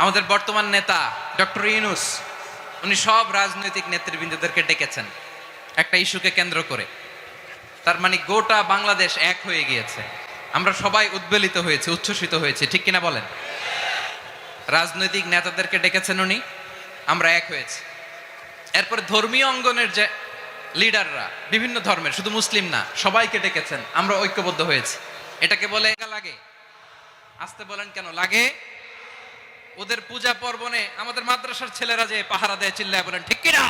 আমাদের বর্তমান নেতা ডক্টর ইউনূস উনি সব রাজনৈতিক নেতৃবৃন্দদেরকে ডেকেছেন একটা ইস্যুকে কেন্দ্র করে। তার মানে গোটা বাংলাদেশ এক হয়ে গিয়েছে। আমরা সবাই উদ্বেলিত হয়েছে, উচ্ছ্বসিত হয়েছে, ঠিক কিনা বলেন? রাজনৈতিক নেতাদেরকে ডেকেছেন উনি, আমরা এক হয়েছি। এরপরে ধর্মীয় অঙ্গনের যে লিডাররা, বিভিন্ন ধর্মের, শুধু মুসলিম না, সবাইকে ডেকেছেন, আমরা ঐক্যবদ্ধ হয়েছি। এটাকে বলে লাগে। আসতে বলেন কেন লাগে? ওদের পূজা পর্বণে আমাদের মাদ্রাসার ছেলেরা যে পাহারা দেয়, চিল্লায় বলেন ঠিক কিনা?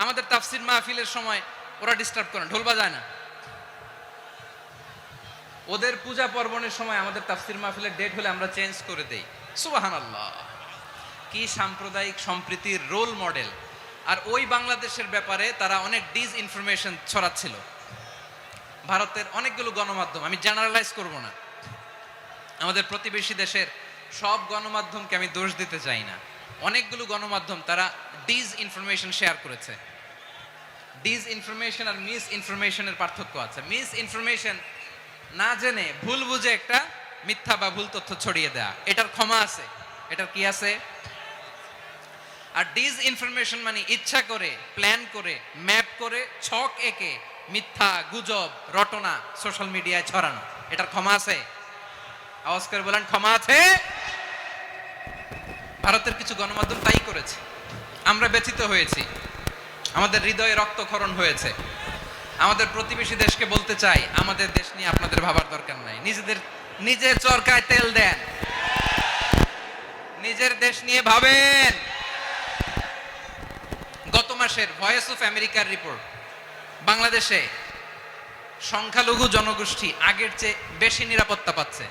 আমাদের তাফসির মাহফিলের সময় ওরা ডিস্টার্ব করেন, ঢোল বাজায় না। ওদের পূজা পর্বণের সময় আমাদের তাফসির মাহফিলের ডেট হলে আমরা চেঞ্জ করে দেই। সুবহানাল্লাহ, কি সাম্প্রদায়িক সম্প্রীতির রোল মডেল। আর ওই বাংলাদেশের ব্যাপারে তারা অনেক ডিস ইনফরমেশন ছড়াচ্ছিল। ভারতের অনেকগুলো গণমাধ্যম, আমি জেনারেলাইজ করব না, আমাদের প্রতিবেশী দেশের সব গণমাধ্যমকে আমি দোষ দিতে চাই না, অনেকগুলো গণমাধ্যম তারা ডিস ইনফরমেশন শেয়ার করেছে। ডিস ইনফরমেশন আর মিস ইনফরমেশনের পার্থক্য আছে। মিস ইনফরমেশন না জেনে ভুল বুঝে একটা মিথ্যা বা ভুল তথ্য ছড়িয়ে দেয়া, এটার ক্ষমা আছে, এটার কি আছে? আর ডিস ইনফরমেশন মানে ইচ্ছা করে, প্ল্যান করে, ম্যাপ করে, ছক এঁকে মিথ্যা, গুজব, রটনা সোশ্যাল মিডিয়ায় ছড়ানো, এটার ক্ষমা আছে? আওয়াজ করে বলেন ক্ষমা আছে? ভারতের কিছু গণমাধ্যম তাই করেছে, আমরা ব্যথিত হয়েছি, আমাদের হৃদয়ে রক্তক্ষরণ হয়েছে। আমাদের প্রতিবেশী দেশকে বলতে চাই, আমাদের দেশ নিয়ে আপনাদের ভাবার দরকার নাই, নিজের চরকায় তেল দেন, নিজের দেশ নিয়ে ভাবেন। গত মাসের ভয়েস অফ আমেরিকার রিপোর্ট, বাংলাদেশে সংখ্যালঘু জনগোষ্ঠী আগের চেয়ে বেশি নিরাপত্তা পাচ্ছে।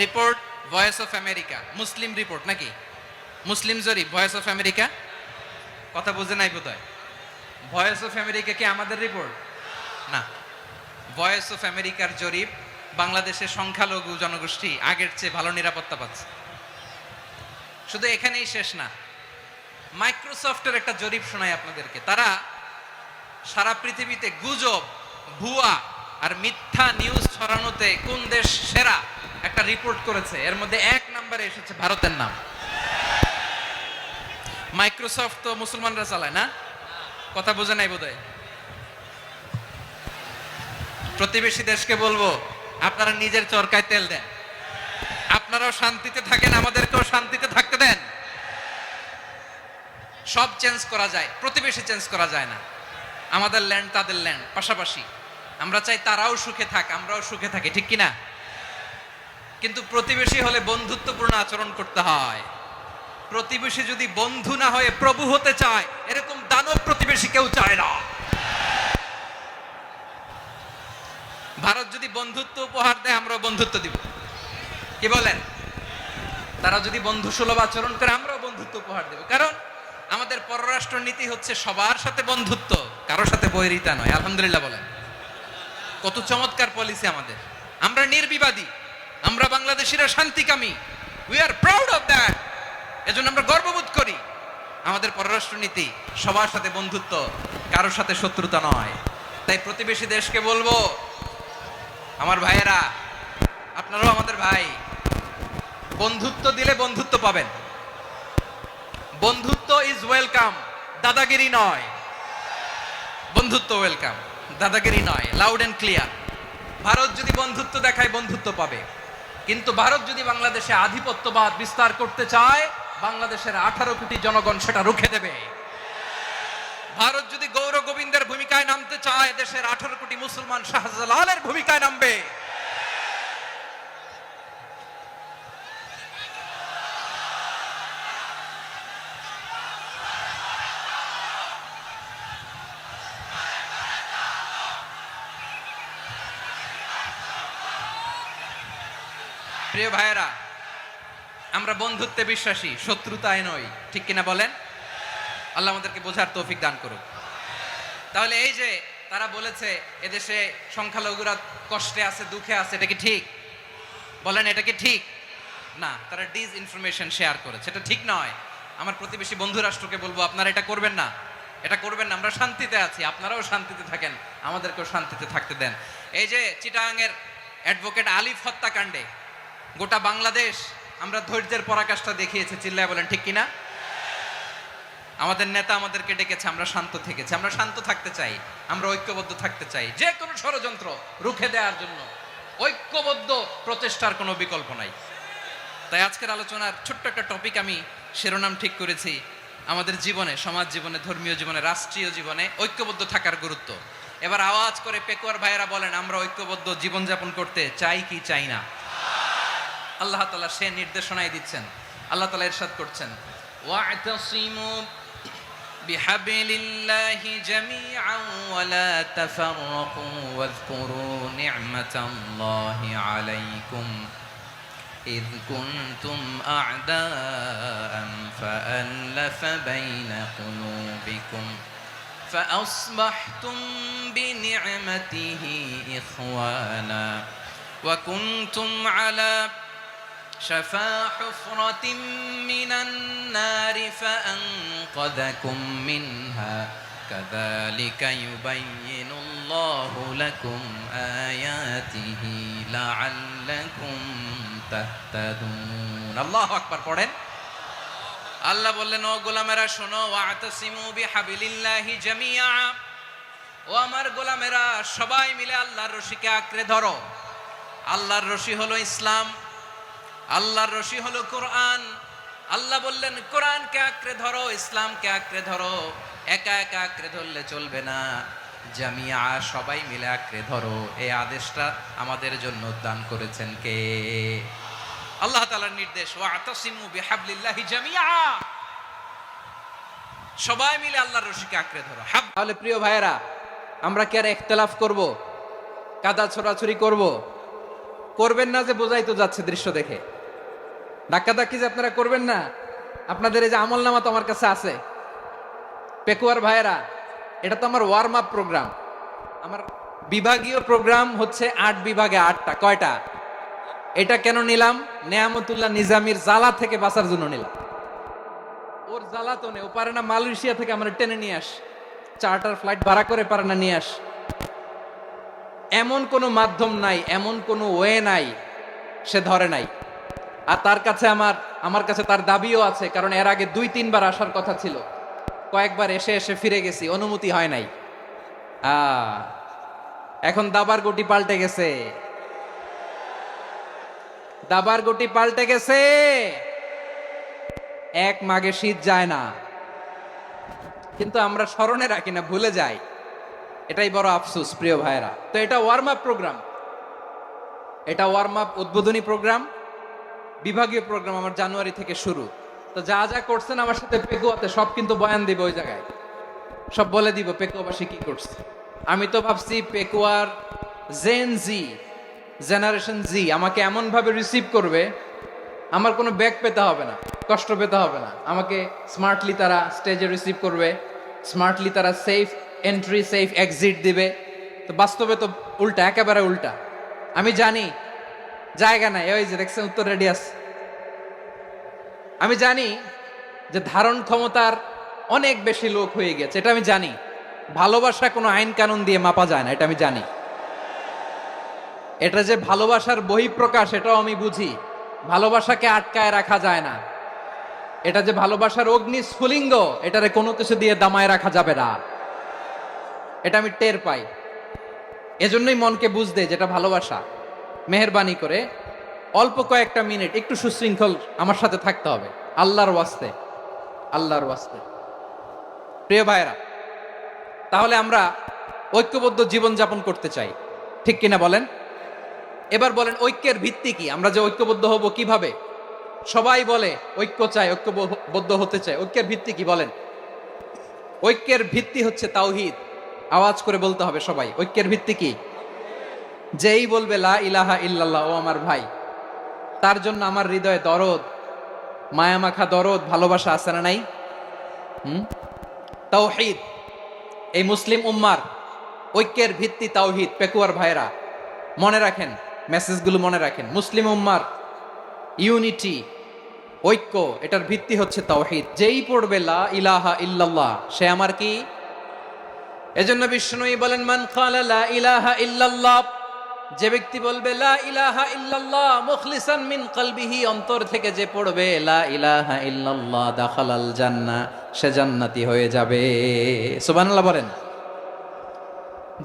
Report voice of America, Muslim report নাকি? মুসলিম জরিপ, ভয়েস অফ আমেরিকা। কথা বুঝে নাই বোধহয়। ভয়েস অফ আমেরিকা কি আমাদের রিপোর্ট? না, ভয়েস অফ আমেরিকার জরিপ, বাংলাদেশের সংখ্যালঘু জনগোষ্ঠী আগের চেয়ে ভালো নিরাপত্তা পাচ্ছে। শুধু এখানেই শেষ না, মাইক্রোসফটের একটা জরিপ শোনাই আপনাদেরকে। তারা সারা পৃথিবীতে গুজব, ভুয়া আর মিথ্যা নিউজ ছড়ানোতে কোন দেশ সেরা একটা রিপোর্ট করেছে। এর মধ্যে 1 নম্বরে এসেছে ভারতের নাম। মাইক্রোসফট তো মুসলমানরা চালায় না? কথা বোঝে নাই বোধহয়। প্রতিবেশী দেশকে বলবো, আপনারা নিজের চরকায় তেল দেন, আপনারাও শান্তিতে থাকেন, আমাদেরকেও শান্তিতে থাকতে দেন। সব চেঞ্জ করা যায়, প্রতিবেশী চেঞ্জ করা যায় না। আমাদের ল্যান্ড তাদের ল্যান্ড, পাশাপাশি। আমরা চাই তারাও সুখে থাক, আমরাও সুখে থাকি, ঠিক কিনা? কিন্তু প্রতিবেশী হলে বন্ধুত্বপূর্ণ আচরণ করতে হয়। প্রতিবেশী যদি বন্ধু না হয়ে প্রভু হতে চায়, এরকম দানব প্রতিবেশী কেউ চায় না। ভারত যদি বন্ধুত্ব উপহার দেয়, আমরাও বন্ধুত্ব দিব, কি বলেন? তারা যদি বন্ধু সুলভ আচরণ করে, আমরাও বন্ধুত্ব উপহার দেব। কারণ আমাদের পররাষ্ট্র নীতি হচ্ছে সবার সাথে বন্ধুত্ব, কারোর সাথে বৈরিতা নয়। আলহামদুলিল্লাহ বলেন, কত চমৎকার পলিসি আমাদের। আমরা নির্বিবাদী, আমরা বাংলাদেশিরা শান্তিকামী, we are proud of that. এজন্য আমরা গর্ববোধ করি। আমাদের পররাষ্ট্র নীতি সবার সাথে বন্ধুত্ব, কারোর সাথে শত্রুতা নয়। তাই প্রতিবেশী দেশকে বলবো, আমার ভাইয়েরা, আপনারাও আমাদের ভাই, বন্ধুত্ব দিলে বন্ধুত্ব পাবেন। বন্ধুত্ব ইজ ওয়েলকাম, দাদাগিরি নয়। বন্ধুত্ব ওয়েলকাম, দাদাগিরি নয়, লাউড এন্ড ক্লিয়ার। ভারত যদি বন্ধুত্ব দেখায়, বন্ধুত্ব পাবে। কিন্তু ভারত যদি বাংলাদেশে আধিপত্যবাদ বিস্তার করতে চায়, বাংলাদেশের 18 কোটি জনগণ সেটা রুখে দেবে। ভারত যদি গৌর গোবিন্দের ভূমিকায় নামতে চায়, দেশের 18 কোটি মুসলমান শাহজালালের ভূমিকায় নামবে। প্রিয় ভাইয়েরা, আমরা বন্ধুত্বে বিশ্বাসী, শত্রুতায় নই, ঠিক কিনা বলেন? আল্লাহ আমাদেরকে বোঝার তৌফিক দান করুক। তাহলে এই যে তারা বলেছে এদেশে সংখ্যালঘুরা কষ্টে আছে, দুঃখে আছে, এটা কি ঠিক? বলেন, এটা কি ঠিক? না, তারা ডিস ইনফরমেশন শেয়ার করেছে, এটা ঠিক নয়। আমার প্রতিবেশী বন্ধু রাষ্ট্রকে বলবো, আপনারা এটা করবেন না, এটা করবেন না। আমরা শান্তিতে আছি, আপনারাও শান্তিতে থাকেন, আমাদেরকেও শান্তিতে থাকতে দেন। এই যে চিটাগাংয়ের অ্যাডভোকেট আলিফ হত্যাকাণ্ডে গোটা বাংলাদেশ আমরা ধৈর্যের পরাকাষ্ঠা দেখিয়েছি, চিল্লায় বলেন ঠিক কিনা? আমাদের নেতা আমাদেরকে ডেকেছে, আমরা শান্ত থেকেছি। আমরা শান্ত থাকতে চাই, আমরা ঐক্যবদ্ধ থাকতে চাই, যে কোনো ষড়যন্ত্র রুখে দেওয়ার জন্য ঐক্যবদ্ধ প্রচেষ্টার কোনো বিকল্প নাই। তাই আজকের আলোচনার ছোট্ট একটা টপিক আমি শিরোনাম ঠিক করেছি, আমাদের জীবনে, সমাজ জীবনে, ধর্মীয় জীবনে, রাষ্ট্রীয় জীবনে ঐক্যবদ্ধ থাকার গুরুত্ব। এবার আওয়াজ করে পেকুয়ার ভাইয়েরা বলেন, আমরা ঐক্যবদ্ধ জীবনযাপন করতে চাই কি চাই না? আল্লাহ তাআলা সে নির্দেশনাই দিচ্ছেন। আল্লাহ তাআলা ইরশাদ করছেন, ওয়া'তাসিমু বিহাবলিল্লাহি জামিআন ওয়া লা তাফাররাকু ওয়াযকুরু নি'মাতাল্লাহি আলাইকুম إذ كنتم أعداء فألف بين قلوبكم فأصبحتم بنعمته إخوانا وكنتم على شفا حفرة من النار فأنقذكم منها كذلك يبين الله لكم آياته لعلكم তাহতাদুন। আল্লাহু আকবার পড়েন। আল্লাহ বললেন, ও গোলামেরা শোনো, ওয়া'তাসিমু বিহাবলিল্লাহি জামিআ, ও আমার গোলামেরা সবাই মিলে আল্লাহর রশিকে আঁকড়ে ধরো। আল্লাহর রশি হলো ইসলাম, আল্লাহর রশি হলো কোরআন। আল্লাহ বললেন কোরআনকে আঁকড়ে ধরো, ইসলামকে আঁকড়ে ধরো। একা একা আঁকড়ে ধরলে চলবে না, জামিয়া সবাই মিলে আঁকড়ে ধরো। এই আদেশটা আমাদের জন্য দান করেছেন কে? আল্লাহ তাআলার নির্দেশ, ওয়া'তাসিমু বিহাবলিল্লাহি জামিআ, সবাই মিলে আল্লাহর রশিকে আঁকড়ে ধরো। তাহলে প্রিয় ভাইয়েরা, আমরা কি আর ইখতিলাফ করব, কাদা ছোড়াছুরি করব? করবেন না যে বোঝাই তো যাচ্ছে দৃশ্য দেখে। ধাক্কাধাক্কি যে আপনারা করবেন না, আপনাদের এই যে আমলনামা তো আমার কাছে আছে। পেকুয়ার ভাইয়েরা, এটা তো আমার ওয়ার্ম আপ প্রোগ্রাম। আমার বিভাগীয় প্রোগ্রাম হচ্ছে 8 বিভাগে 8টা। কয়টা? এটা কেন নিলাম? নেয়ামতুল্লাহ নিজামীর জ্বালা থেকে বাঁচার জন্য নিলাম। ওর জ্বালা তো নেই, ও পারে না মালয়েশিয়া থেকে আমরা টেনে নিয়ে আস, চার্টার ফ্লাইট ভাড়া করে পারে না নিয়ে আস। এমন কোনো মাধ্যম নাই, এমন কোনো ওয়ে নাই সে ধরে নাই। আর তার কাছে আমার কাছে তার দাবিও আছে, কারণ এর আগে 2-3 বার আসার কথা ছিল। কয়েকবার এসে এসে ফিরে গেছি, অনুমতি হয় নাই। এখন দাবার গুটি পাল্টে গেছে, দাবার গুটি পাল্টে গেছে। এক মাঘে শীত যায় না, কিন্তু আমরা স্মরণে রাখি না, ভুলে যাই। এটাই বড় আফসোস প্রিয় ভাইরা। তো এটা ওয়ার্ম আপ প্রোগ্রাম, এটা ওয়ার্ম আপ উদ্বোধনী প্রোগ্রাম, বিভাগীয় প্রোগ্রাম আমার জানুয়ারি থেকে শুরু। তো যা যা করছেন আমার সাথে পেকুয়াতে সব কিন্তু বয়ান দিব, ওই জায়গায় সব বলে দিব পেকুয়াবাসী কি করছে। আমি তো ভাবছি পেকুয়ার জেনারেশন জি আমাকে এমন ভাবে রিসিভ করবে, আমার কোনো ব্যাক পেতে হবে না, কষ্ট পেতে হবে না। আমাকে স্মার্টলি তারা স্টেজে রিসিভ করবে, স্মার্টলি তারা সেফ এন্ট্রি সেফ এক্সিট দিবে। তো বাস্তবে তো উল্টা, একেবারে উল্টা। আমি জানি জায়গা নাই, ওই যে দেখছেন উত্তর রেডিয়াস। আমি জানি যে ধারণ ক্ষমতার অনেক বেশি লোক হয়ে গেছে, এটা আমি জানি। ভালোবাসা কোনো আইন কানুন দিয়ে মাপা যায় না, এটা আমি জানি। এটা যে ভালোবাসার বহিঃপ্রকাশ, এটাও আমি বুঝি। ভালোবাসাকে আটকায় রাখা যায় না। এটা যে ভালোবাসার অগ্নি স্ফুলিঙ্গ, এটারে কোনো কিছু দিয়ে দামায় রাখা যাবে না, এটা আমি টের পাই। এজন্যই মনকে বুঝতে যেটা ভালোবাসা। মেহেরবানি করে অল্প কয়েকটা মিনিট একটু সুশৃঙ্খল আমার সাথে থাকতে হবে, আল্লাহর ওয়াস্তে, আল্লাহর ওয়াস্তে। প্রিয় ভাইরা, তাহলে আমরা ঐক্যবদ্ধ জীবন যাপন করতে চাই, ঠিক কিনা বলেন? এবার বলেন ঐক্যের ভিত্তি কি? আমরা যে ঐক্যবদ্ধ হব কিভাবে? সবাই বলে ঐক্য চাই, ঐক্যবদ্ধ হতে চাই। ঐক্যের ভিত্তি কি বলেন? ঐক্যের ভিত্তি হচ্ছে তাওহীদ। আওয়াজ করে বলতে হবে সবাই, ঐক্যের ভিত্তি কি? যেই বলবে লা ইলাহা ইল্লাল্লাহ, ও আমার ভাই, তার জন্য আমার হৃদয়ে দরদ, মায়ামাখা দরদ, ভালোবাসা আছে না নাই? তাওহীদ। এই মুসলিম উম্মার ঐক্যের ভিত্তি তাওহীদ। পেকুয়ার ভাইরা মনে রাখেন, মেসেজগুলো মনে রাখেন। মুসলিম উম্মার ইউনিটি, ঐক্য, এটার ভিত্তি হচ্ছে তাওহীদ। যেই পড়বে লা ইলাহা ইল্লাল্লাহ, সে আমার কি? এজন্য বিষ্ণুই বলেন, মান ক্বালা লা ইলাহা ইল্লাল্লাহ যে ব্যক্তি বলবে লা ইলাহা ইল্লাল্লাহ মুখলিসান মিন কলবিহি, অন্তর থেকে যে পড়বে লা ইলাহা ইল্লাল্লাহ দাখালাল জান্নাহ, সে জান্নাতি হয়ে যাবে। সুবহানাল্লাহ বলেন।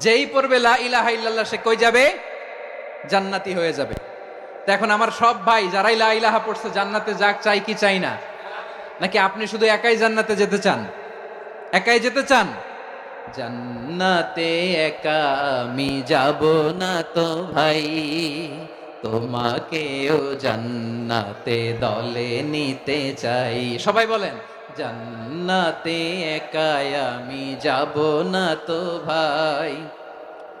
যেই পড়বে লা ইলাহা ইল্লাল্লাহ সে কই যাবে? জান্নাতি হয়ে যাবে। তো এখন আমার সব ভাই যারাই লা ইলাহা পড়ছে জান্নাতে যাক, চাই কি চাই না? নাকি আপনি শুধু একাই জান্নাতে যেতে চান? একাই যেতে চান? জান্নাতে একা আমি যাব না তো ভাই, তোমাকেও জান্নাতে দলে নিতে চাই। সবাই বলেন, জান্নাতে একা আমি যাব না তো ভাই,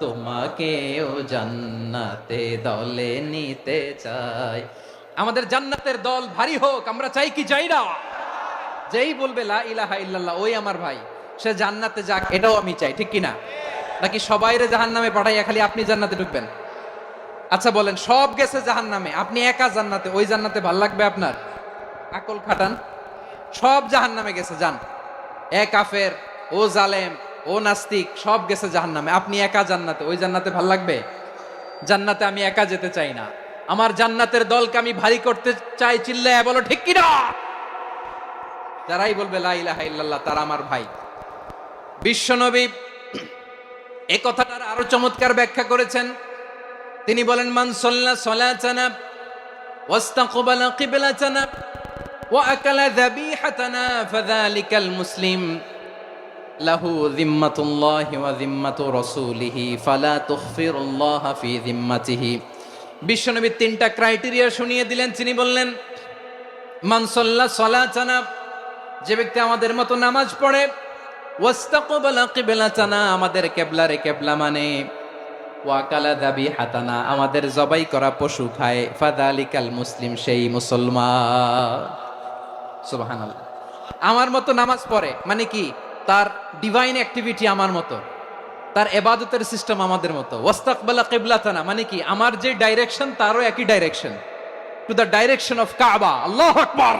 তোমাকেও জান্নাতে দলে নিতে চাই। আমাদের জান্নাতের দল ভারী হোক, আমরা চাই কি চাই না? যেই বলবে লা ইলাহা ইল্লাল্লাহ ওই আমার ভাই, সে জান্নাতে যাক, এটাও আমি চাই, ঠিক কিনা? নাকি সবাইরে জাহান্নামে পাঠাইয়া খালি আপনি জান্নাতে ঢুকবেন? আচ্ছা বলেন, সব গেছে জাহান্নামে, আপনি একা জান্নাতে, ওই জান্নাতে ভাল লাগবে আপনার? আকল খাটান। সব জাহান্নামে গেছে, যান। এ কাফের, ও জালেম, ও নাস্তিক, সব গেছে জাহান্নামে, আপনি একা জান্নাতে, ওই জান্নাতে ভাল লাগবে? জান্নাতে আমি একা যেতে চাই না, আমার জান্নাতের দলকে আমি ভারী করতে চাই। চিল্লায় বলো ঠিক কিনা? যারাই বলবে লা ইলাহা ইল্লাল্লাহ তারা আমার ভাই। বিশ্বনবী এই কথাটার আরো চমৎকার ব্যাখ্যা করেছেন। তিনি বলেন, মান সাল্লা সালাতানা ওয়াস্তাকবালা কিবলাতানা ওয়া আকালা যাবিহাতানা ফাযালিকাল মুসলিম লাহু যিম্মাতুল্লাহি ওয়া যিম্মাতু রাসূলিহি ফালা তুখফিরুল্লাহা ফি যিম্মাতিহি। বিশ্বনবী তিনটা ক্রাইটেরিয়া শুনিয়ে দিলেন। তিনি বললেন, মান সাল্লা সালাতানা, যে ব্যক্তি আমাদের মতো নামাজ পড়ে, ওয়াস্তাকবালা কিবলাতানা, আমাদের কিবলারে কিবলা মানে, ওয়াকালা যাবিহাতানা, আমাদের জবাই করা পশু খায়, ফাযালিকাল মুসলিম, সেই মুসলমান। সুবহানাল্লাহ। আমার মতো নামাজ পড়ে মানে কি? তার ডিভাইন অ্যাক্টিভিটি আমার মতো, তার ইবাদতের সিস্টেম আমাদের মতো। ওয়াস্তাকবালা কিবলাতানা মানে কি? আমার যে ডাইরেকশন তারও একই direction, to the direction of কাবা। আল্লাহু আকবার।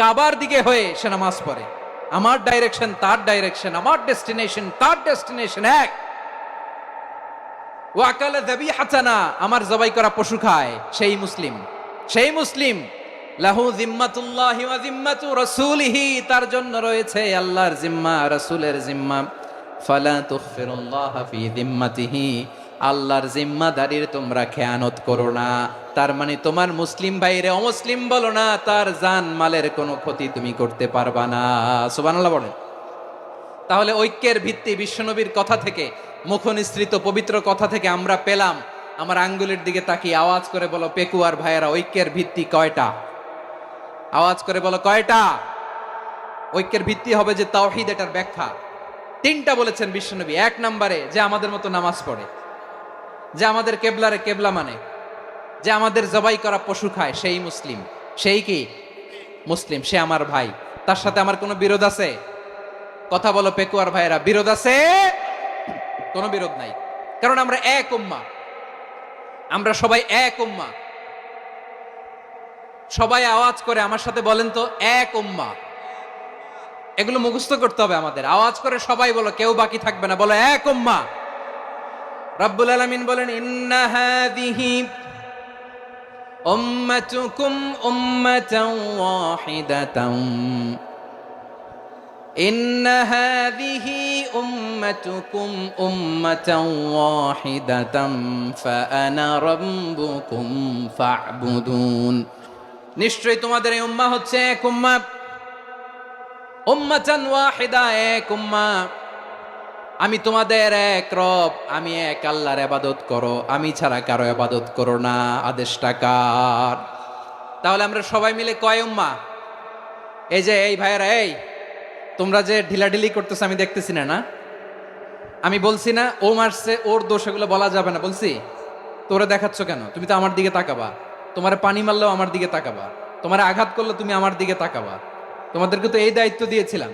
কাবার দিকে হয়ে সে নামাজ পড়ে। আমার ডাইরেকশন তার ডাইরেকশন, আমার ডেস্টিনেশন তার ডেস্টিনেশন এক। ওয়াকালা যাবিহাতানা, আমার জবাই করা পশু খায়, সেই মুসলিম। সেই মুসলিম। লাহু যিম্মাতুল্লাহি ওয়া যিম্মাতু রাসূলিহি, তার জন্য রয়েছে আল্লাহর জিম্মা, রাসূলের জিম্মা। ফালা তুখফিরুল্লাহা ফি যিম্মাতিহি, আল্লাহর জিম্মাদারির তোমরা খেয়ানত করো না। তার মানে তোমার মুসলিম ভাইরে অমুসলিম বলো না, তার জান মালের কোনো ক্ষতি তুমি করতে পারবা না। সুবহানাল্লাহ বলেন। তাহলে ঐক্যের ভিত্তি বিশ্বনবীর কথা থেকে, মুখনিসৃত পবিত্র কথা থেকে আমরা পেলাম। আমার আঙ্গুলের দিকে তাকিয়ে আওয়াজ করে বলো পেকুয়ার ভাইয়েরা, ঐক্যের ভিত্তি কয়টা? আওয়াজ করে বলো কয়টা? ঐক্যের ভিত্তি হবে যে তাওহীদ, এটার ব্যাখ্যা তিনটা বলেছেন বিশ্বনবী। এক নম্বরে, যে আমাদের মতো নামাজ পড়ে, যে আমাদের কেবলারে কেবলা মানে, যে আমাদের জবাই করা পশু খায়, সেই মুসলিম। সেই কি মুসলিম? সে আমার ভাই। তার সাথে আমার কোনো বিরোধ আছে? কথা বলো পেকুয়ার ভাইয়েরা, বিরোধ আছে? কোনো বিরোধ নাই, কারণ আমরা এক উম্মাহ, আমরা সবাই এক উম্মাহ। সবাই আওয়াজ করে আমার সাথে বলেন তো, এক উম্মাহ। এগুলো মুখস্থ করতে হবে আমাদের। আওয়াজ করে সবাই বলো, কেউ বাকি থাকবে না, বলো এক উম্মাহ। রব্বুল আলামিন বলেন, ইন্না হাযিহি উম্মাতুকুম উম্মাতান ওয়াহিদাতান, ইন্না হাযিহি উম্মাতুকুম উম্মাতান ওয়াহিদাতান ফাআনা রাব্বুকুম ফা'বুদুন। নিশ্চয়ই তোমাদের এই উম্মাহ হচ্ছে এক উম্মাহ, উম্মাতান ওয়াহিদা, এক উম্মাহ। আমি তোমাদের এক রব, আমি এক আল্লাহর ইবাদত করো, আমি ছাড়া কারো ইবাদত করো না। আদেশটা কার? তাহলে আমরা সবাই মিলে কয় উম্মাহ? এই যে এই ভাইয়েরা, এই তোমরা যে ঢিলাঢিলি করতেছো আমি দেখতেছি না, না আমি বলছি না ও মারছে ওর দোষ, এগুলো বলা যাবে না বলছি? তোরে দেখাচ্ছ কেন? তুমি তো আমার দিকে তাকাবা। তোমারে পানি মারলেও আমার দিকে তাকাবা, তোমারে আঘাত করলে তুমি আমার দিকে তাকাবা। তোমাদেরকে তো এই দায়িত্ব দিয়েছিলাম।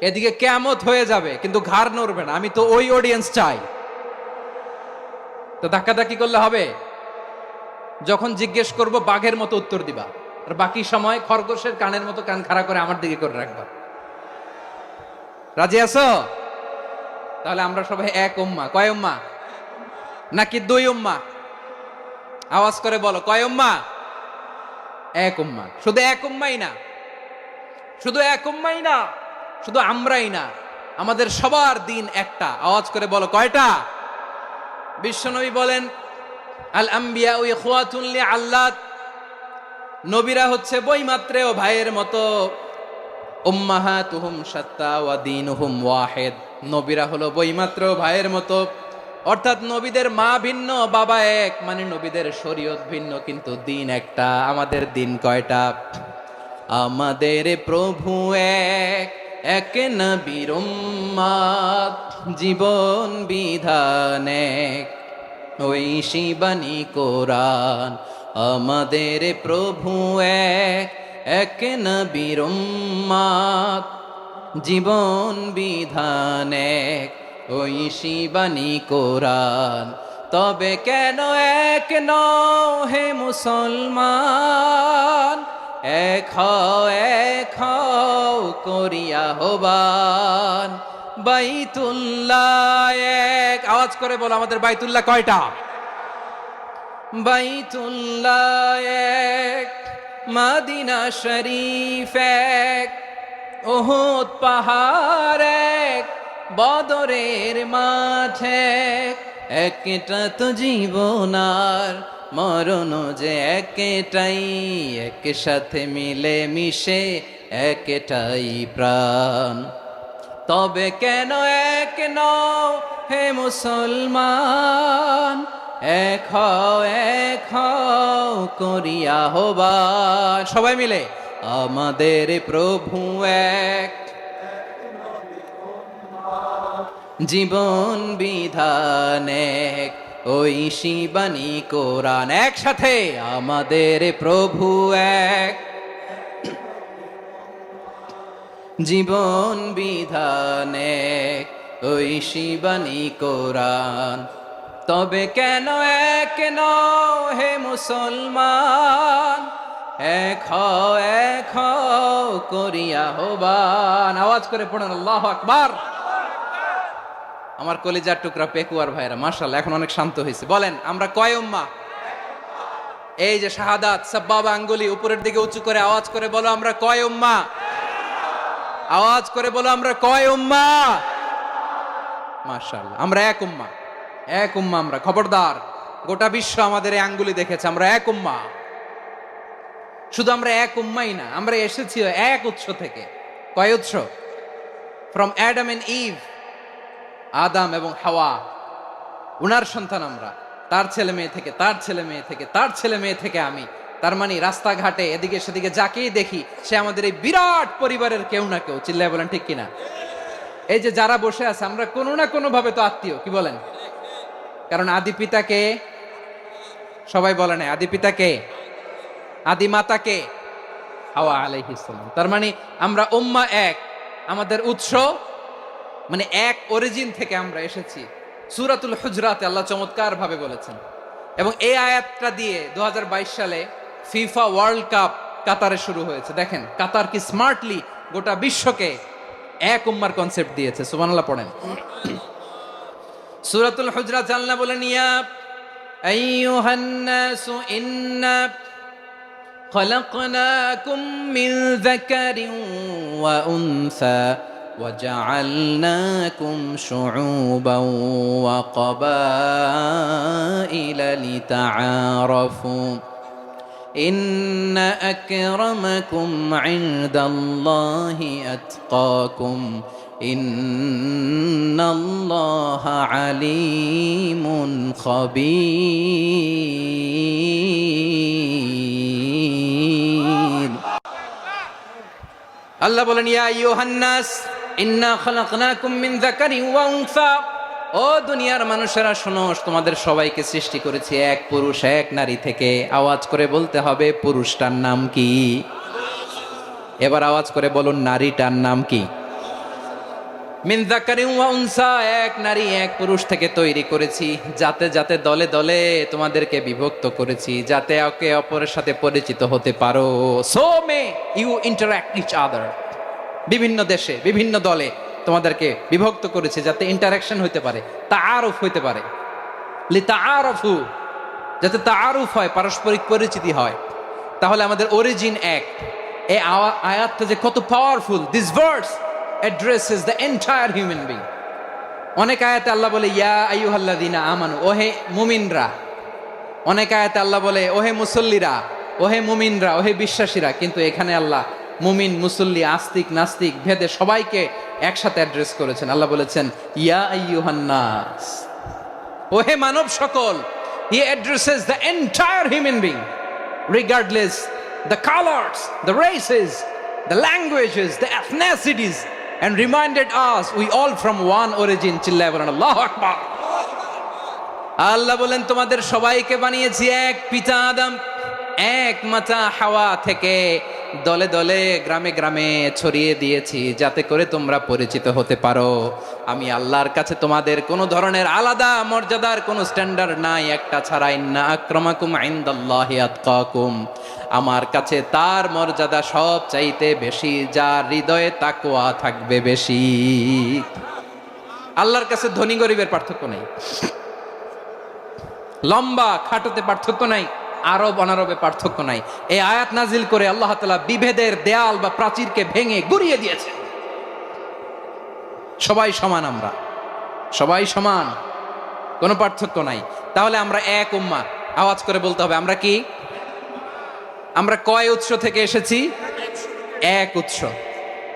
এদিকে কিয়ামত হয়ে যাবে কিন্তু ঘাড় নড়বে না, আমি তো ওই অডিয়েন্স চাই। তো ধাক্কাধাক্কি করলে হবে? যখন জিজ্ঞেস করব বাঘের মতো উত্তর দিবা, আর বাকি সময় খরগোশের কানের মতো কান খাড়া করে আমার দিকে করে রাখবা। রাজি আছো? তাহলে আমরা সবাই এক উম্মা। কয় উম্মা? নাকি দুই উম্মা? আওয়াজ করে বলো, কয় উম্মা? এক উম্মা। শুধু এক উম্মাই না, শুধু এক উম্মাই না, শুধু আমরাই না, আমাদের সবার দিন একটা। আওয়াজ করে বলো, কয়টা? বিশ্বনবী বলেন, আল আম্বিয়া ইখওয়াতুন লিআল্লাত, নবীরা হচ্ছে বইমাত্রেও ভাইয়ের মতো। উম্মাহাতুহুম শাত্তা ওয়া দীনুহুম ওয়াহিদ, নবীরা হলো বইমাত্রেও ভাইয়ের মতো। অর্থাৎ নবীদের মা ভিন্ন, বাবা এক, মানে নবীদের শরীয়ত ভিন্ন, কিন্তু দিন একটা। আমাদের দিন কয়টা? আমাদের প্রভু এক, এক নবীর উম্মত, জীবন বিধান এক, ওই শিবানী কোরআন। আমাদের প্রভু এক, এক নবীর উম্মত, জীবন বিধান এক, ওই শিবানী কোরআন। তবে কেন এক নও হে মুসলমান, এক হও করিয়া হবান। বাইতুল্লাহ এক, আওয়াজ করে বলো, আমাদের বাইতুল্লাহ কয়টা? বাইতুল্লাহ এক, মদিনা শরীফ এক, উহুদ পাহাড় এক, বদরের মাঠ এক। একটা তো জীবন আর মরণ যে একটাই, একসাথে মিলে মিশে একটাই প্রাণ। তবে কেন এক নও হে মুসলমান, এক হও করিয়া হবান। সবাই মিলে, আমাদের প্রভু এক, জীবন বিধান এক, ওই শিবানী কোরআন। একসাথে, আমাদের প্রভু এক, জীবন বিধান এক, ওই শিবানী কোরআন। তবে কেন এক নও হে মুসলমান, এক হও করিয়া হবান। আওয়াজ করে পড়েন আল্লাহু আকবার। আমার কলিজার টুকরা পেকুয়ার ভাইরা মাশাআল্লাহ এখন অনেক শান্ত হয়েছে। বলেন, আমরা কয় উম্মা? এই যে শাহাদাত, সাব্বাবা আঙ্গুলি উপরের দিকে উঁচু করে আওয়াজ করে বলো, আমরা কয় উম্মা? আওয়াজ করে বলো, আমরা কয় উম্মা? মাশাআল্লাহ, আমরা এক উম্মা, এক উম্মা আমরা। খবরদার, গোটা বিশ্ব আমাদের এই আঙ্গুলি দেখেছে, আমরা এক উম্মা। শুধু আমরা এক উম্মাই না, আমরা এসেছি এক উৎস থেকে। কয় উৎস? ফ্রম অ্যাডাম এন্ড ইভ, আদম এবং হাওয়া, উনার সন্তান আমরা। তার ছেলে মেয়ে থেকে, তার ছেলে মেয়ে থেকে, তার ছেলে মেয়ে থেকে আমি। তার মানে রাস্তাঘাটে এদিকে সেদিকে যাকেই দেখি, সে আমাদের এই বিরাট পরিবারের কেউ না কেউ। চিল্লায় বলেন ঠিক কিনা? এই যে যারা বসে আছে, আমরা কোনো না কোনো ভাবে তো আত্মীয়। কি বলেন? কারণ আদি পিতাকে সবাই বলে না, আদি পিতাকে, আদি মাতাকে হাওয়া আলাইহিস সালাম। তার মানে আমরা উম্মা এক, আমাদের উৎস মানে এক অরিজিন থেকে আমরা এসেছি। সূরাতুল হুজরাতে আল্লাহ চমৎকার ভাবে বলেছেন। এবং এই আয়াতটা দিয়ে 2022 সালে ফিফা ওয়ার্ল্ড কাপ কাতারে শুরু হয়েছে। দেখেন কাতার কি স্মার্টলি গোটা বিশ্বকে এক উম্মার কনসেপ্ট দিয়েছে। সুবহানাল্লাহ পড়েন। সূরাতুল হুজরাত আল্লাহ বলেন, ইয়া আইয়ুহান নাসু ইন্না খলাকনাকুম মিন যাকারিন ওয়া উনসা وجعلناكم شعوبا وقبائل لتعارفوا إن أكرمكم عند الله أتقاكم إن الله عليم خبير। আল্লাহ বলেন, ইয়া আইয়ুহান নাস ইন্না খালাকনাকুম মিন যাকারিন ওয়া উনসা, ও দুনিয়ার মানুষেরা শোনো, তোমাদের সবাইকে সৃষ্টি করেছি এক পুরুষ এক নারী থেকে। আওয়াজ করে বলতে হবে, পুরুষটার নাম কি? এবার আওয়াজ করে বলুন, নারীটার নাম কি? মিন যাকারিন ওয়া উনসা, এক নারী এক পুরুষ থেকে তৈরি করেছি। যাতে যাতে দলে দলে তোমাদেরকে বিভক্ত করেছি, যাতে একে অপরের সাথে পরিচিত হতে পারো। So may you interact each other. বিভিন্ন দেশে বিভিন্ন দলে তোমাদেরকে বিভক্ত করেছি যাতে ইন্টারাকশন হইতে পারে, তাআরুফ হইতে পারে, লিতাআরাফু, যাতে তাআরুফ হয়, পারস্পরিক পরিচিতি হয়। তাহলে আমাদের অরিজিন এক। এই আয়াতটা যে কত powerful! This verse addresses the entire human being. অনেক আয়াতে আল্লাহ বলে ইয়া আইয়ুহাল্লাযীনা আমানু, ওহে মুমিনরা। অনেক আয়াতে আল্লাহ বলে ওহে মুসল্লিরা, ওহে মুমিনরা, ওহে বিশ্বাসীরা। কিন্তু এখানে আল্লাহ মুমিন, মুসল্লি, আস্তিক, নাস্তিক ভেদে সবাইকে একসাথে অ্যাড্রেস করেছেন। আল্লাহ বলেছেন ইয়া আইয়ুহান নাস, ওহে মানব সকল। হি addresses the entire human being regardless the colors, the races, the languages, the ethnicities, and reminded us we all from one origin. চিল্লায় বলেন আল্লাহু আকবার। আল্লাহ বলেন তোমাদের সবাইকে বানিয়েছি এক পিতা আদম, এক মাতা হাওয়া থেকে, দলে দলে গ্রামে গ্রামে ছড়িয়ে দিয়েছি যাতে করে তোমরা পরিচিত হতে পারো। আমি আল্লাহর কাছে তোমাদের কোনো ধরনের আলাদা মর্যাদার কোনো স্ট্যান্ডার্ড নাই একটা ছাড়া। ইন্না আক্রামাকুম ইনদাল্লাহি আতকাকুম, আমার কাছে তার মর্যাদা সব চাইতে বেশি যার হৃদয়ে তাকওয়া থাকবে বেশি। আল্লাহর কাছে ধনী গরিবের পার্থক্য নেই, লম্বা খাটোতে পার্থক্য নাই, আরব অনারবে পার্থক্য নাই। এই আয়াত নাজিল করে আল্লাহ তাআলা বিভেদের দেয়াল বা প্রাচীরকে ভেঙে গুড়িয়ে দিয়েছে। সবাই সমান, আমরা সবাই সমান, কোনো পার্থক্য নাই। তাহলে আমরা এক উম্মাহ। আওয়াজ করে বলতে হবে আমরা কি? আমরা কয় উৎস থেকে এসেছি? এক উৎস।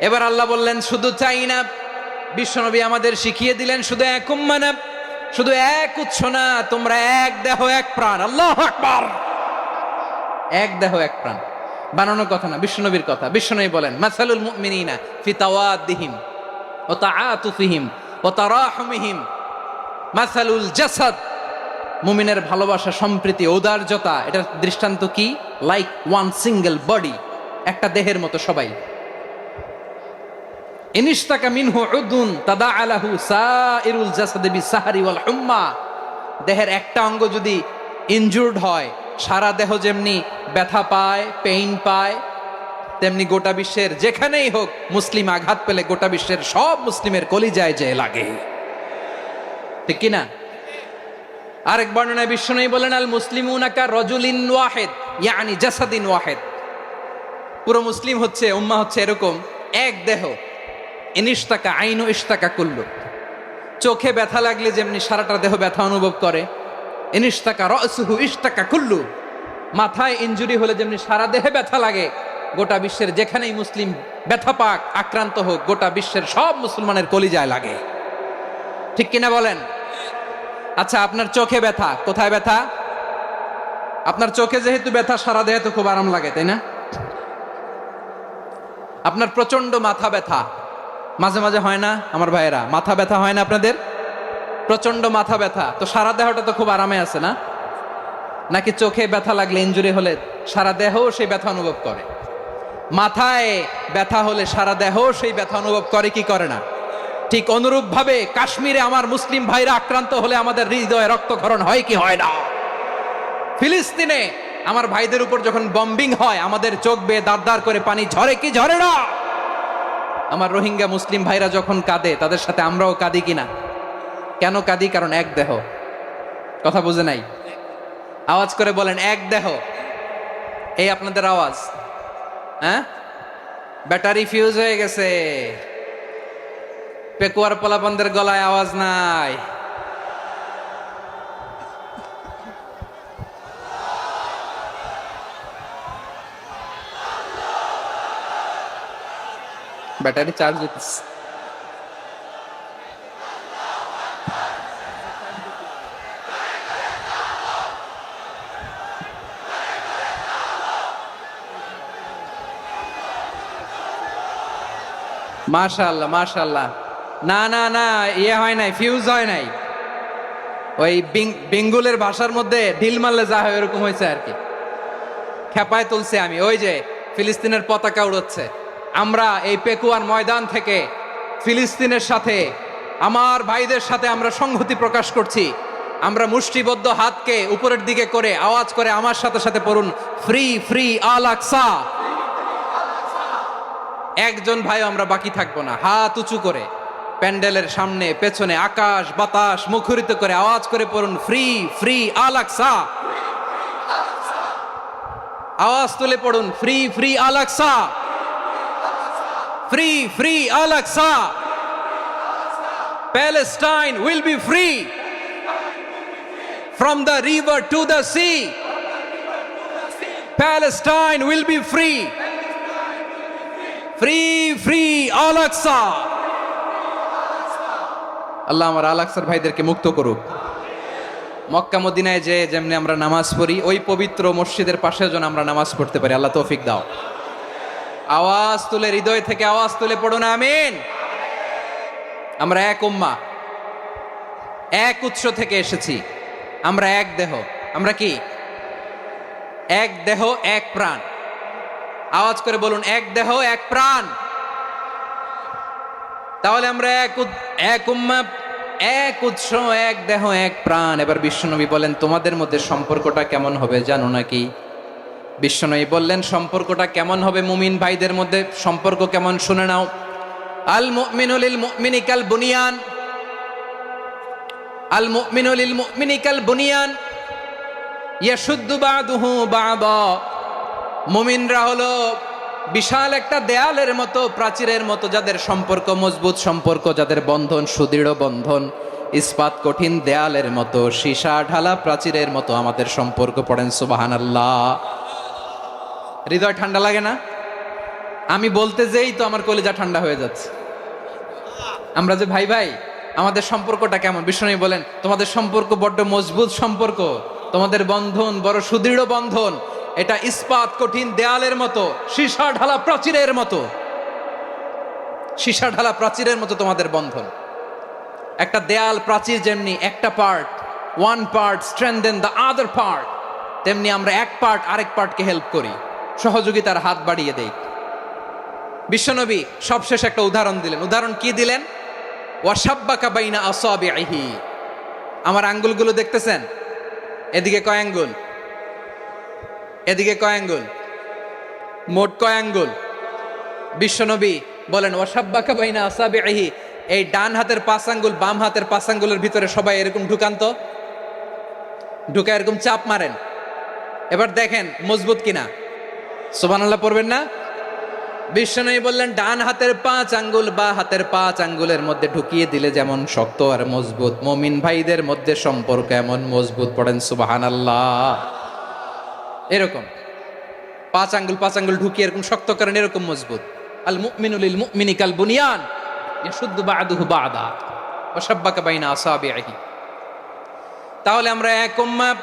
এবার আল্লাহ বললেন শুধু চাই না, বিশ্বনবী আমাদের শিখিয়ে দিলেন শুধু এক উম্মাহ না, শুধু এক উৎস না, তোমরা এক দেহ এক প্রাণ। আল্লাহু আকবার। এক দেহ এক প্রাণ বানানোর কথা না, বিশ্বনবীর কথা। বিশ্বনবী বলেন মাসালুল মুমিনিনা ফি তাওয়াদ্দিহিম ওয়া তাআতুফিহিম ওয়া তারাহুমিহিম মাসালুল জাসাদ। মুমিনের ভালোবাসা, সম্প্রীতি, ঔদার্যতা, এটার দৃষ্টান্ত কি? লাইক ওয়ান সিঙ্গেল বডি, একটা দেহের মতো সবাই। ইনিশতাকা মিনহু উদুন তাদাআ লাহু সাইরুল জাসাদি বিসাহরি ওয়াল হুম্মা। দেহের একটা অঙ্গ যদি ইনজুর্ড হয়, সারা দেহ যেমনি ব্যথা পায়, পেইন পায়, তেমনি গোটা বিশ্বের যেখানেই হোক মুসলিম আঘাত পেলে গোটা বিশ্বের সব মুসলিমের কলিজায় যে লাগে, ঠিক কিনা? আরেক বর্ণনায় বিশ্বনবী বলেন আল মুসলিমুনা কা রাজুলিন ওয়াহিদ ইয়ানি জাসাদিন ওয়াহিদ। পুরো মুসলিম হচ্ছে, উম্মাহ হচ্ছে এরকম এক দেহ। ইনিশতাকা আইনু ইশতাকা কুল্লু। চোখে ব্যথা লাগলে যেমনি সারাটা দেহ ব্যথা অনুভব করে, ইনিশতাকা রাসুহু ইশতাকা কুল্লু। মাথায় ইনজুরি হলে যেমনি সারা দেহে ব্যথা লাগে, গোটা বিশ্বের যেখানেই মুসলিম ব্যথা পাক, আক্রান্ত হোক, গোটা বিশ্বের সব মুসলমানের কলিজায় লাগে, ঠিক কিনা বলেন? আচ্ছা, আপনার চোখে ব্যথা, কোথায় ব্যথা? আপনার চোখে যেহেতু ব্যথা, সারা দেহে তো খুব আরাম লাগে, তাই না? আপনার প্রচন্ড মাথা ব্যথা মাঝে মাঝে হয় না আমার ভাইয়েরা? মাথা ব্যথা হয় না আপনাদের? প্রচন্ড মাথা ব্যথা, তো সারা দেহটা তো খুব আরামে আছে না? নাকি চোখে ব্যথা লাগলে, ইনজুরি হলে সারা দেহ সেই ব্যথা অনুভব করে? মাথায় ব্যথা হলে সারা দেহ সেই ব্যথা অনুভব করে কি করে না? ঠিক অনুরূপ ভাবে কাশ্মীরে আমার মুসলিম ভাইরা আক্রান্ত হলে আমাদের হৃদয়ে রক্তক্ষরণ হয় কি হয় না? ফিলিস্তিনে আমার ভাইদের উপর যখন বম্বিং হয়, আমাদের চোখ বেয়ে দাঁড় দাঁড় করে পানি ঝরে কি ঝরে না? আমার রোহিঙ্গা মুসলিম ভাইরা যখন কাঁদে, তাদের সাথে আমরাও কাঁদি কিনা? কেন কাঁদি? কারণ এক দেহ। কথা বুঝে নাই? আওয়াজ করে বলেন এক দেহ। এই আপনাদের আওয়াজ, হ্যাঁ? ব্যাটারি ফিউজ হয়ে গেছে, পেকুয়ার পোলাপানদের গলায় আওয়াজ নাই। ব্যাটারি চার্জ হইতেছে। মাশাআল্লাহ মাশাআল্লাহ। না না না, ইয়ে হয় নাই, ফিউজ হয় নাই। ওই বেঙ্গলের ভাষার মধ্যে ঢিল মারলে যা হয় এরকম হয়েছে আর কি। খেপায় তুলছে আমি। ওই যে ফিলিস্তিনের পতাকা উড়াচ্ছে, আমরা এই পেকুয়ার ময়দান থেকে ফিলিস্তিনের সাথে, আমার ভাইদের সাথে আমরা সংহতি প্রকাশ করছি। আমরা মুষ্টিবদ্ধ হাতকে উপরের দিকে করে আওয়াজ করে আমার সাথে সাথে পড়ুন, ফ্রি ফ্রি আল আকসা। একজন ভাই আমরা বাকি থাকবো না, হাত উঁচু করে প্যান্ডেলের সামনে পেছনে আকাশ বাতাস মুখরিত করে আওয়াজ করে পড়ুন, ফ্রি ফ্রি আল আকসা। আওয়াজ তুলে পড়ুন, free free Al Aqsa, free free Al Aqsa. Palestine will be free from the river to the sea. Palestine will be free. Free, free Al-Aqsa. আল্লাহ আমার আল-আকসার ভাইদেরকে মুক্ত করুক। মক্কা মদিনায় যে যেমনি আমরা নামাজ পড়ি, ওই পবিত্র মসজিদের পাশে যেন আমরা নামাজ পড়তে পারি। আল্লাহ তৌফিক দাও। আওয়াজ তুলে, হৃদয় থেকে আওয়াজ তুলে পড়ুন আমিন। আমরা এক উম্মাহ, এক উৎস থেকে এসেছি। আমরা এক দেহ। আমরা কি? এক দেহ এক প্রাণ। আওয়াজ করে বলুন, এক দেহ এক প্রাণ। তাহলে আমরা এক উম্মাহ, এক উৎস, এক দেহ এক প্রাণ। এবার বিশ্বনবী বলেন, তোমাদের মধ্যে সম্পর্কটা কেমন হবে জানো নাকি? বিশ্বনবী বললেন, সম্পর্কটা কেমন হবে মুমিন ভাইদের মধ্যে? সম্পর্ক কেমন শুনে নাও। আল মুমিনু লিল মুমিনি কাল বুনিয়ান, আল মুমিনু লিল মুমিনি কাল বুনিয়ান ইয়াশুদ্দু বাদুহু বাদা। মুমিনরা হলো বিশাল একটা দেয়ালের মতো, প্রাচীরের মতো, যাদের সম্পর্ক মজবুত সম্পর্ক, যাদের বন্ধন সুদৃঢ় বন্ধন, ইস্পাত কঠিন দেয়ালের মতো, সীসা ঢালা প্রাচীরের মতো আমাদের সম্পর্ক। পড়েন সুবহানাল্লাহ। হৃদয় ঠান্ডা লাগে না? আমি বলতে যেই তো আমার কলিজা ঠান্ডা হয়ে যাচ্ছে। আমরা যে ভাই ভাই, আমাদের সম্পর্কটা কেমন? বিষ্ণু বলেন, তোমাদের সম্পর্ক বড্ড মজবুত সম্পর্ক, তোমাদের বন্ধন বড় সুদৃঢ় বন্ধন। এটা ইস্পাত কঠিন দেয়ালের মতো, সীসা ঢালা প্রাচীরের মতো, সীসা ঢালা প্রাচীরের মতো তোমাদের বন্ধন। একটা দেয়াল প্রাচীর যেমনি একটা part, one part strengthen the other part, তেমনি আমরা এক পার্ট আরেক পার্টকে হেল্প করি, সহযোগিতার হাত বাড়িয়ে দেই। বিশ্বনবী সবশেষ একটা উদাহরণ দিলেন। উদাহরণ কি দিলেন? ওয়াশাব্বাকা বাইনা আসাবিহি। আমার আঙ্গুলগুলো দেখতেছেন? এদিকে কয় আঙ্গুল, এদিকে কয় আঙ্গুল, মোট কয় আঙ্গুল? বিশ্বনবী বলেন, ওয়াশাব্বাকা বাইনা আসাবিহি। এই ডান হাতের 5 আঙ্গুল বাম হাতের 5 আঙ্গুলের ভিতরে সবাই এরকম ঢুকান্ত, ঢুকা এরকম চাপ মারেন। এবার দেখেন মজবুত কিনা। সুবহানাল্লাহ পড়বেন না? বিশ্বনবী বললেন, ডান হাতের 5 আঙ্গুল বা হাতের 5 আঙ্গুলের মধ্যে ঢুকিয়ে দিলে যেমন শক্ত আর মজবুত, মুমিন ভাইদের মধ্যে সম্পর্ক এমন মজবুত। পড়েন সুবহানাল্লাহ। এরকম 5 আঙ্গুল ঢুকিয়ে এরকম শক্ত করেন, এরকম মজবুত। আল মুমিনু লিল মুমিনি কাল বুনিয়ান ইয়াশুদ্দু বাদুহু বাদা ওয়া শাব্বাকা বাইনা আসাবিহি। তাহলে আমরা এক উম্মাহ,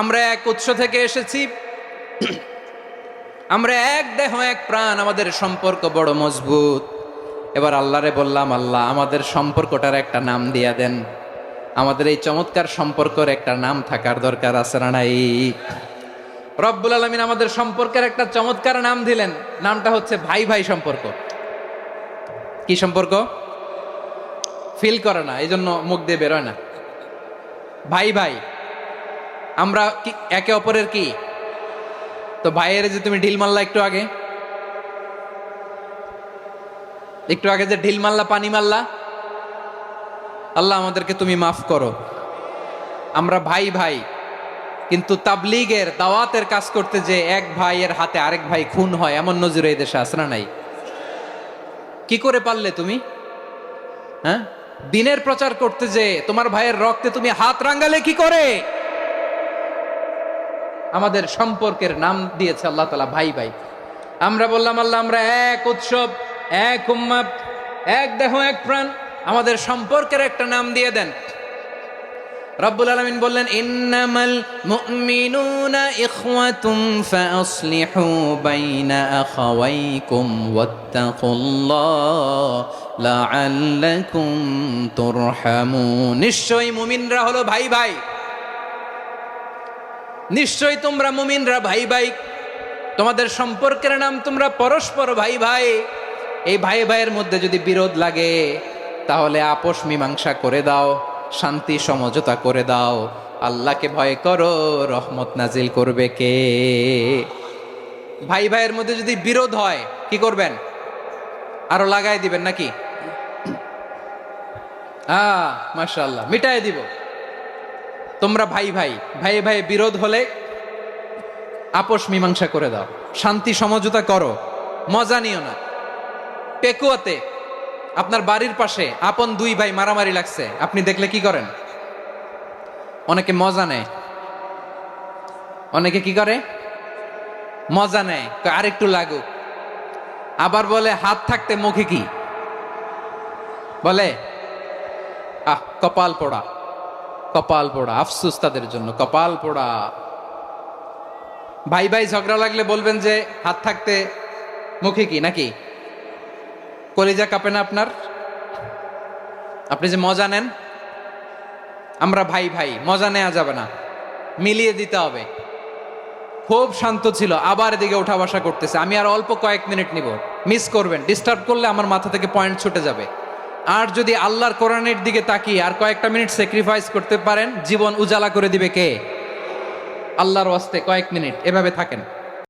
আমরা এক উৎস থেকে এসেছি, আমরা এক দেহ এক প্রাণ, আমাদের সম্পর্ক বড় মজবুত। এবার আল্লাহরে বললাম, আল্লাহ আমাদের সম্পর্কটার একটা নাম দিয়া দেন। আমাদের এই চমৎকার সম্পর্কের একটা নাম থাকার দরকার আছে না নাই? রব্বুল আলামিন আমাদের সম্পর্কের একটা চমৎকার নাম দিলেন। নামটা হচ্ছে ভাই ভাই সম্পর্ক। কি সম্পর্ক? ফিল করে না, এই জন্য মুখ দিয়ে বেরোয় না। ভাই ভাই, আমরা কি একে অপরের কি? তো ভাইয়ের যে তুমি ঢিল মারলা একটু আগে, একটু আগে যে ঢিল মারলা, পানি মারলা, আল্লাহ আমাদেরকে তুমি মাফ করো। আমরা ভাই ভাই, কিন্তু তাবলীগের দাওয়াতের কাজ করতে যে এক ভাইয়ের হাতে আরেক ভাই খুন হয়, এমন নজির এই দেশে আছে না নাই? কি করে পারলে তুমি? হ্যাঁ, দিনের প্রচার করতে যে তোমার ভাইয়ের রক্তে তুমি হাত রাঙ্গালে কি করে? আমাদের সম্পর্কের নাম দিয়েছে আল্লাহ তাআলা ভাই ভাই। আমরা বললাম, আল্লাহ আমরা এক উৎসব, এক উম্মাহ, এক দেহ এক প্রাণ, আমাদের সম্পর্কের একটা নাম দিয়ে দেন। রব্বুল আলামিন বললেন, ইন্নামাল মুমিনুনা ইখওয়াতুম ফাসলিহু বাইনা আখাওয়াইকুম ওয়াত্তাকুল্লাহ লাআল্লাকুম তুরহামুন। নিশ্চয়ই মুমিনরা হলো ভাই ভাই, নিশ্চয়ই তোমরা মুমিনরা ভাই ভাই, তোমাদের সম্পর্কের নাম তোমরা পরস্পর ভাই ভাই। এই ভাই ভাইয়ের মধ্যে যদি বিরোধ লাগে তাহলে আপোষ মীমাংসা করে দাও, শান্তি সমঝোতা করে দাও। আল্লাহকে ভয় করো, রহমত নাজিল করবে কে? ভাই ভাইয়ের মধ্যে যদি বিরোধ হয় কি করবেন? আরো লাগাই দিবেন নাকি? মাশাআল্লাহ, মিটাই দিব। তোমরা ভাই ভাই ভাই ভাই বিরোধ হলে আপোষ মীমাংসা করে দাও, শান্তি সমঝোতা করো, মজা নিও না। পেকুয়াতে আপনার বাড়ির পাশে আপন দুই ভাই মারামারি লাগছে, আপনি দেখলে কি করেন? অনেকে মজা নেয়, অনেকে কি করে? মজা নেয়, আরেকটু লাগুক। আবার বলে হাত থাকতে মুখে কি বলে? কপাল পোড়া, কপাল পোড়া। আফসোস তাদের জন্য, কপাল পোড়া। ভাই ভাই ঝগড়া লাগলে বলবেন যে হাত থাকতে মুখে কি, নাকি? কলিজা কাঁপে না আপনার? আপনি যে মজা নেন, আমরা ভাই ভাই, মজা নেওয়া যাবে না, মিলিয়ে দিতে হবে। খুব শান্ত ছিল, আবার এদিকে ওঠা বসা করতেছে। আমি আর অল্প কয়েক মিনিট নিব, মিস করবেন। ডিস্টার্ব করলে আমার মাথা থেকে পয়েন্ট ছুটে যাবে। আর যদি আল্লাহর কোরআনের দিকে তাকিয়ে আর কয়েকটা মিনিট স্যাক্রিফাইস করতে পারেন, জীবন উজালা করে দিবে কে? আল্লাহর ওয়াস্তে কয়েক মিনিট এভাবে থাকেন।